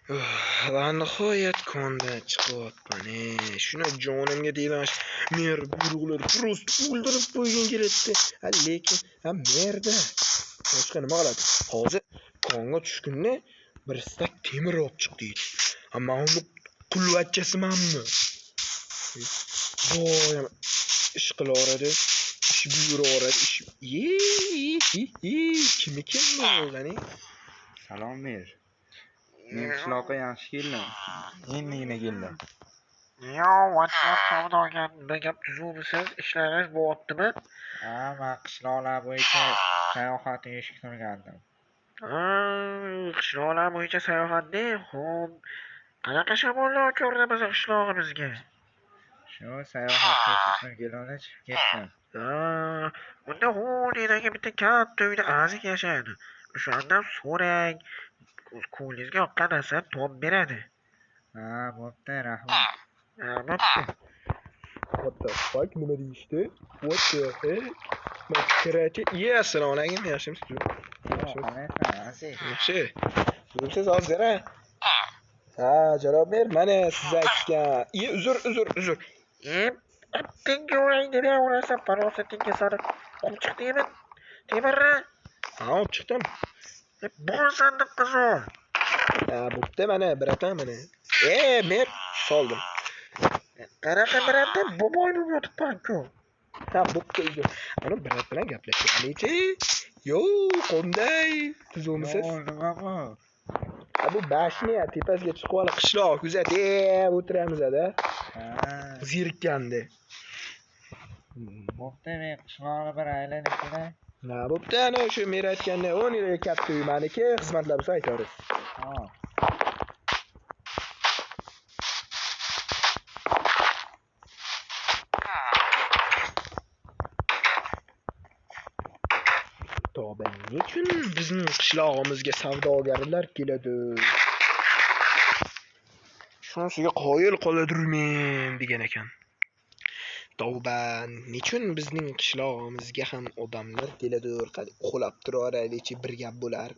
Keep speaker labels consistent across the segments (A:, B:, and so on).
A: Va nihoyat kondan chiqyapman. Shuna jonimga deyman. Mer buyruqlar prost o'ldirib qo'ygan keladi. Lekin merda boshqa nima qiladi? Hozir konga tushganda bir stak temir olib chiqdi. Men uni qulvachchasimanmi? Doim ish qilaveradi. Ish buyuraveradi. Kim bo'lgani?
B: Salom ber. Men qishloqqa yaxshi keldim. Endigina keldim.
C: WhatsApp savdogarda gap tuzuvmisiz? Ishlaringiz bo'lyaptimi?
B: Men qishloqlar bo'yicha sayohat uyushga turgandim.
C: Qishloqlar bo'yicha sayohatni, xo'p. Qanaqa shamollar ko'rdi biz qishlog'imizga?
B: Shu sayohat uchun kelib ketdim.
C: Unda Xonidagi bitta katta uyda azik yashaydi. O'shandan so'rang. Qo'lingizga yoqqan narsa top beradi.
B: Bo'pti, rahmat.
C: Bo'pti.
A: What the fuck? Nima deyishdi? What the heck? Makarachi. Assalomu alaykum. Yaxshimisiz? Yaxshi. Siz hozir javob ber. Mana siz aytgan. Uzr.
C: Tinga o'rangda o'rasa farosatingga sari olib chiqdingmi? Temirni?
A: Olib chiqdim.
C: Bor sandiqqa sol.
A: Bo'pti mana, bratan mana. Men soldim.
C: Qanaqa bratan? Boboyni yotibman-ku.
A: Bo'pti. Mana brat bilan gaplashaylik-chi. Yo, qanday? Tuzumisiz?
B: Nima bu?
A: Bu bashniya tepasiga chiqib olib qishloq kuzatib o'tiramiz-da. Zerikganda.
B: Bo'pti, men qishloqni bir aylanib kelay.
A: Bo'pti, ana shu men aytganda 10 yil katta uy meniki, xizmatlar bo'lsa aytamiz. Tavba, nechun bizning qishlog'imizga savdogarlar keladi? Shunisiga qoyil qoladirmen degan ekan. Tavba, nechun bizning qishlog'imizga ham odamlar keladi? Qo'lab turaraylik-chi, bir gap bo'lar.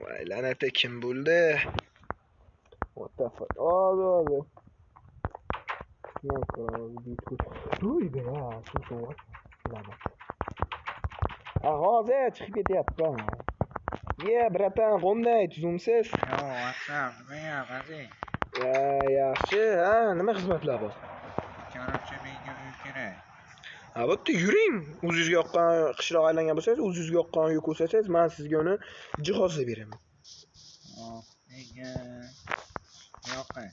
A: Voy, la'nati kim bo'ldi? What the fuck? Hozir chiqib ketyapman. Bratan, qanday tuzumsiz?
B: WhatsApp nima aziz?
A: Yaxshi. Nima xizmatlar bor?
B: Qarabchi menga uy kerak.
A: Bo'pti, yuring. O'zingizga yoqqan qishloq aylangan bo'lsangiz, o'zingizga yoqqan uy ko'rsasangiz, men sizga uni jihozlab beraman.
B: Menga yoqay.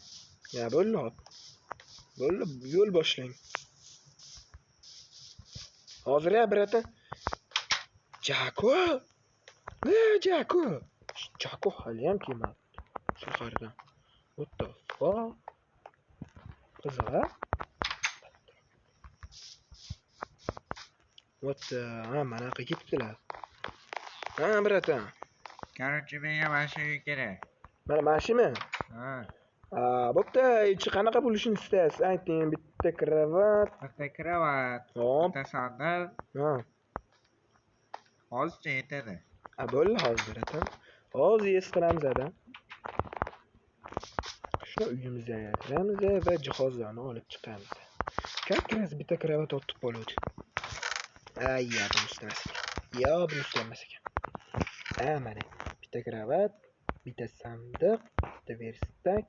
A: Bo'ldi, yo'l boshlang. Hozir bratan. Jako hali ham kelmadi. Shahardan. What the fuck? Qiziq-a? Mana yoqqa ketibdilar. Bratan.
B: Qarabchi menga mana shu uy kerak.
A: Mana shumi? Bo'pti, qanaqa bo'lishini istaysiz? Ayting, bitta kravat. Bitta
B: sandal. Hozircha yetadi.
A: Bo'ldi hozir ekan. Hozir qilamiz-da. Shuni uyimizga kiramiz va jihozlarni olib chiqamiz. Kattasi bitta kravat otib bo'ladi. Bunisi emas ekan. Mana bitta kravat, bitta sandiq, bitta verstak,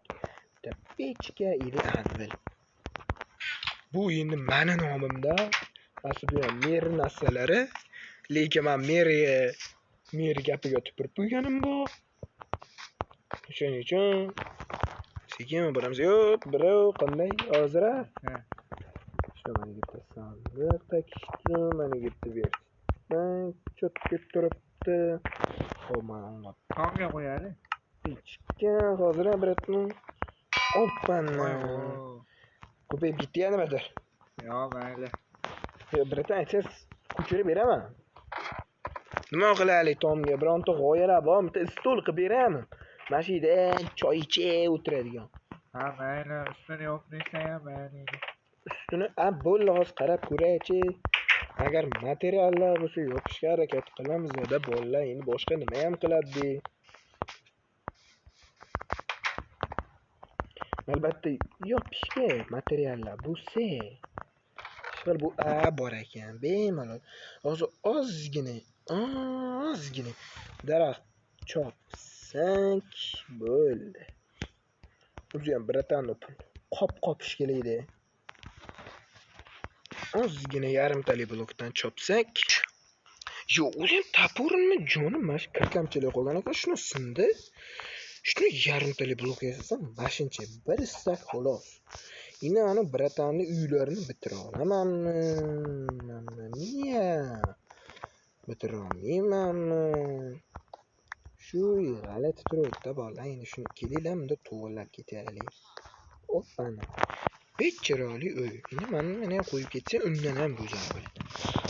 A: bitta pechka ili anvil. Bu endi meni nomimda. Aslida mer narsalari, lekin men mer gapiga tupurib qo'yganim bor. Shuning uchun sekin boramiz. Yo'q, birov qanday hozir? Shu mana bitta sandiq takishdim, mana bitta verstak, cho'tkib turibdi. Xo'p, mana
B: tomga qo'yadi.
A: Pechka hozir biratni. Oppana. Ko'payib ketdi nimadir?
B: Mayli.
A: Bratan, aytsangiz ko'chirib beraman. Nima qilaylik tomga? Bironta g'oyalar bor, bitta stol qilib beraman. Mana shu yerda choy ichib o'tiradigan.
B: Mayli, ustini yo'q desa ham mayli.
A: Ustini bo'ldi, hozir qarab ko'ray-chi. Agar materiallar bo'lsa yopishga harakat qilamiz da bolalar endi boshqa nima ham qiladi? Albatta yopishga materiallar bo'lsa ishqil bu bor ekan bemalol hozir ozgina daraxt chopsak bo'ldi. O'zi ham bratani qop-qopish kerakda. Ozgina yarimtalik blokdan chopsak. Yo, o'zi ham tapurmi jonim, mana shu kirkamchilik qolgan ekan, shuni sindi. Shuni yarimtalik blok yasasam, mashincha bir istak xolos. Endi ana bratanni uylarini bitira olamanmi? Niya? Bitira olmaymanmi? Shu g'alati turibdi bola. Endi shuni kelinglar bunda to'g'rilab ketaylik. Oppana. Hech chiroyli uy. Endi mana qo'yib ketsam undan ham go'zal bo'ladi.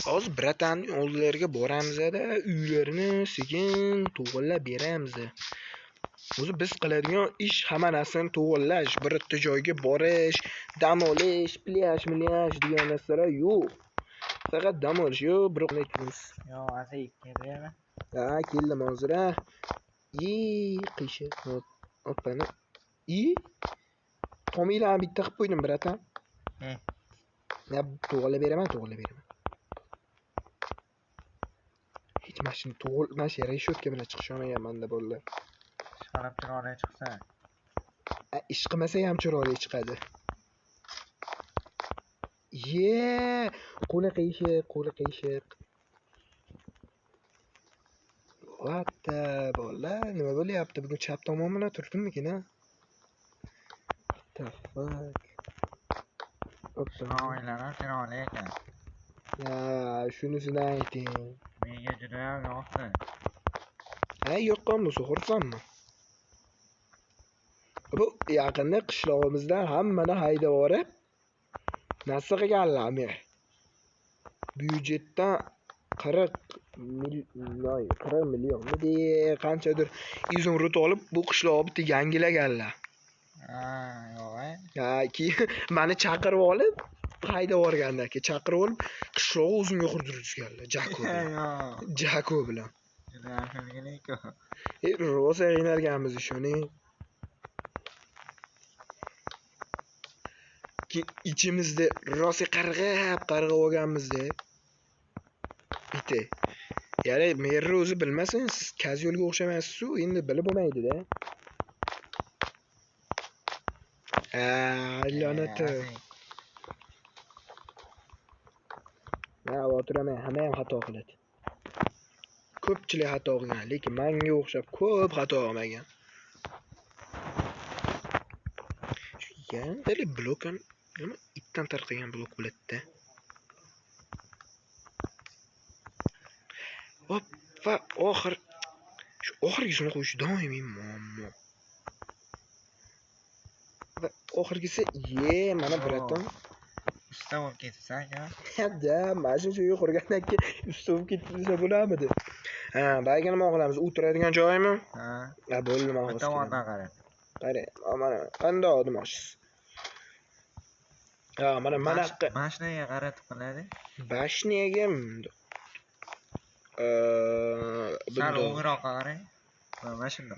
A: Hozir bratanning oldilariga boramiz-da, uylarini sekin to'g'rilab beramiz. O'zi biz qiladigan ish hamma narsani to'g'rilash, bitta joyga borish, dam olish, plyaj degan narsalar yo'q. Faqat dam olish, yo, bir qilamiz.
B: Yo, asa ikkidami?
A: Ha, keldim hozir. Qiyshiq. Oppani. Tomilarni bitta qilib qo'ydim, bratan. Ya, to'g'rilab beraman. Hech mashina to'g'rilmash, reshotka bilan chiqish olmayapman-da bolalar.
B: Ishqalab chiroyli chiqsa.
A: Ish qilmasa ham chiroyli chiqadi. Qo'li qiyshiq. Vatta bolalar, nima bo'lyapti? Bugun chap tomondan turibdimmikin, ha? What the fuck?
B: Chiroylari chiroyli ekan.
A: Ya, shunisini ayting.
B: Menga juda ham yoqdi.
A: Yoqqan bo'lsa xursandman. Bu yaqinda qishlog'imizdan hammani haydab borib, narsa qilganlarmi? Byudjetdan 40 millionmi qanchadir izumrut olib, bu qishlog'i bitta yangilaganlar.
B: Yo'q.
A: Keyin meni chaqirib olib, haydab borgandan keyin chaqirib olib, qishlog'i o'zimga qurdirishganlar. Jako bilan.
B: Juda yaxshilik-ku.
A: Rosa qiynalganmiz shuni. İçimizde rosa qarg'ab olganmizda. Bitta. Ya'ni merni o'zi bilmasin, siz kazyolga o'xshamaysiz-ku, endi bilib bo'lmaydi-da. La'nati. O'tiraman, hamma ham xato qiladi. Ko'pchilik xato qilgan, lekin menga o'xshab ko'p xato qilmagan. Shu yandali blokdan nima itdan tarqagan blok bo'ladi-da. Hop, va shu oxirgisini qo'yish doimiy muammo. Va oxirgisi mana braton
B: Usta bo'lib ketsa-ya.
A: Da, mashina shu qurgandan keyin usta bo'lib ketsa bo'lamidi? Bayga nima qilamiz? O'tiradigan joymi? Bo'ldi, men hozir.
B: Tomondan qara.
A: Qara, mana qanday odimoshsiz. Mana
B: mashinaga qaratib qiladi.
A: Mashinaga
B: sal o'ngroqqa qarang. Mashina.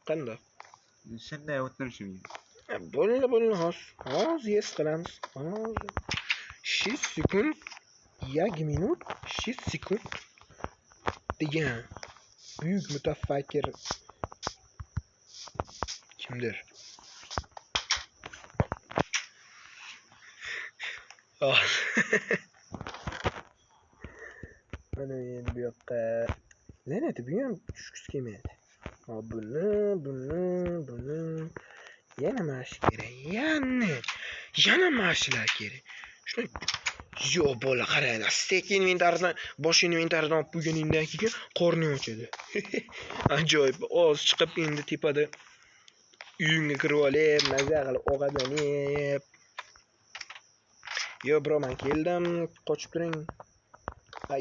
A: Qanday?
B: Shunday o'tirishim.
A: Bo'ldi, hozir yes qilamiz. Hozir 6 sekund, 1 minut, 6 sekund degan buyuk mutafakkir kimdir? Mana endi bu yoqqa lanati bu ham tushkisi kelmaydi. Buni yana mash kerak. Yana mashlar kerak. Shuni yo bola qaranglar, stek inventaridan, bosh inventaridan olib qo'yganingdan keyin qorni ochadi. Ajoyib. Oz chiqib endi tepada uyingga kirib olib, maza qilib ovqatlanib. Yo bro, men keldim, qochib turing.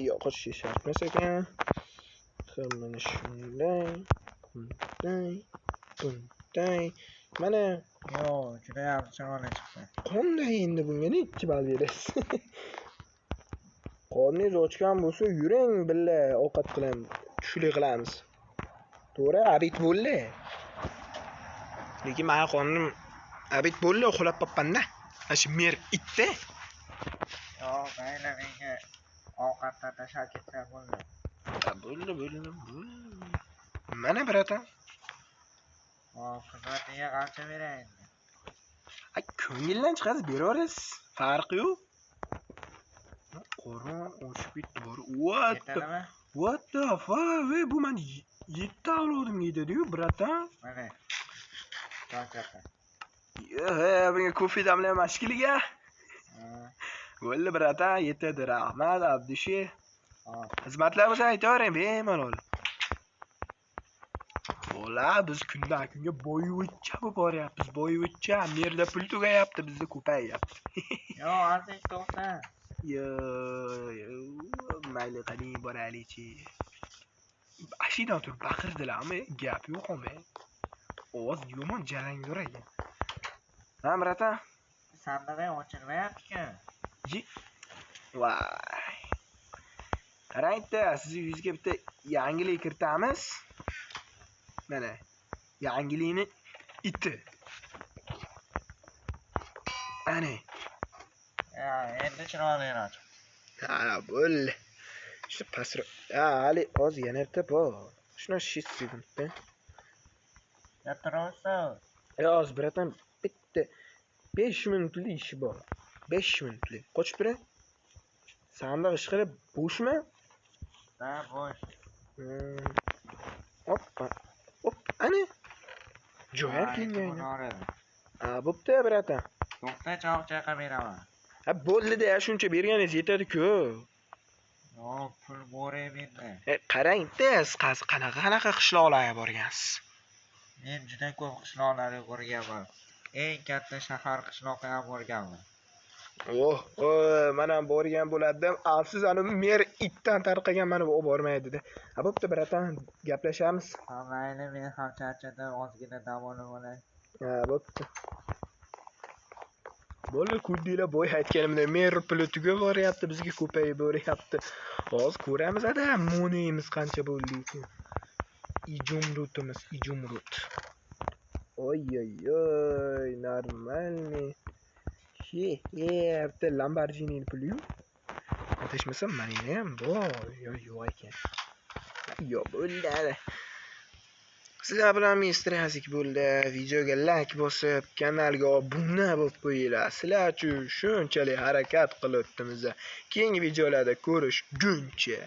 A: Yo'q, qochish shart emas ekan. Mana shunday. Bunday. Mana
B: Yo, juda ham chiroyli chiqdi.
A: qanday endi bunga nechi ball berasiz? Qorningiz ochgan bo'lsa, yuring billa ovqat qilamiz, tushlik qilamiz. To'g'ri, abit bo'ldi. Lekin meni qornim abit bo'ldi, uxlab qolibman-da. Ashi mer itda.
B: Yo'q, mayli menga ovqatdan tashlab ketsa bo'ldi.
A: Bo'ldi. Mana biratan.
B: Xizmatiga qancha beray endi?
A: Ay, ko'ngildan chiqadi, beraverasiz. Farqi yo'q. Qo'ron o'chib ketdi bor.
B: Yetadimi?
A: What the fuck? Bu men 7 avlodimga yetadi-yu, biratan.
B: Mana. To'xtatdi.
A: Bunga kofe damlayman shikiliga. Bo'ldi biratan, yetadi. Rahmat, Abdushi. Xizmatlarimizni aytavering bemalol. Bola, biz kundan kunga boyivachcha bo'lib boryapmiz. Boyivachcha, merda pul tugayapti, bizda ko'payyapti.
B: Yo'q, azizing to'xta.
A: Yo, mayli qading boraylik-chi. Ashidan turib baqirdilarmi? Gap yo'qmi? Ovoz yomon jarangur ekan. Ha, biratan.
B: Sandig'i ochilmayapti-ku.
A: Voy. Qarang-da, siz yuzga bitta yangilik kiritamiz. Mana, yangilikni iti. Ani.
B: Endi chiroyliroq.
A: Ha, bo'ldi. Shu pastroq. Ha, hali oz yana bitta bor. Shuna 6 sekundda.
B: Gapiraversan.
A: Oz biratan bitta 5 minutlik ishi bor. 5 minutlik. Qochib turing. Sandiq ish qilib bo'shmi?
B: Ha, bo'sh.
A: Hoppa. Hop, ani. Jo'yar kelgan. Ha, bo'pti biratan.
B: To'xta, choq-chaqa beraman.
A: Ha, bo'ldi-da, shuncha berganingiz yetadi-ku.
B: Yo'q, pul bo'ray menda.
A: Qarang-da, siz qanaqa qishloqlarga borgansiz?
B: Men juda ko'p qishloqlarga borganman. Eng katta shahar qishloqqa ham borganman.
A: Mana borgan bo'ladi. Afsus, ana mer itdan tarqagan mana bu bormaydi-da. Ha, bo'pti, biratan gaplashamiz.
B: Ha, mayli, men ham charchadim, ozgina dam olib olay.
A: Ha, bo'pti. Bo'ldi, kuldinglar bo'y aytganimda mer puli tugab boryapti, bizga ko'payib boryapti. Hozir ko'ramiz-da, moneyimiz qancha bo'ldi ekan. Ijumrut. Oy, normalniy. Bitta Lamborghini puli. Atashmasam, mana ham bor. Yo'q ekan. Yo'q, bo'ldi. Sizlar bilan mistrazik bo'ldi. Videoga like bosib, kanalga obuna bo'lib qo'yinglar. Sizlar uchun shunchalik harakat qilib o'tdimiz. Keyingi videolarda ko'rishguncha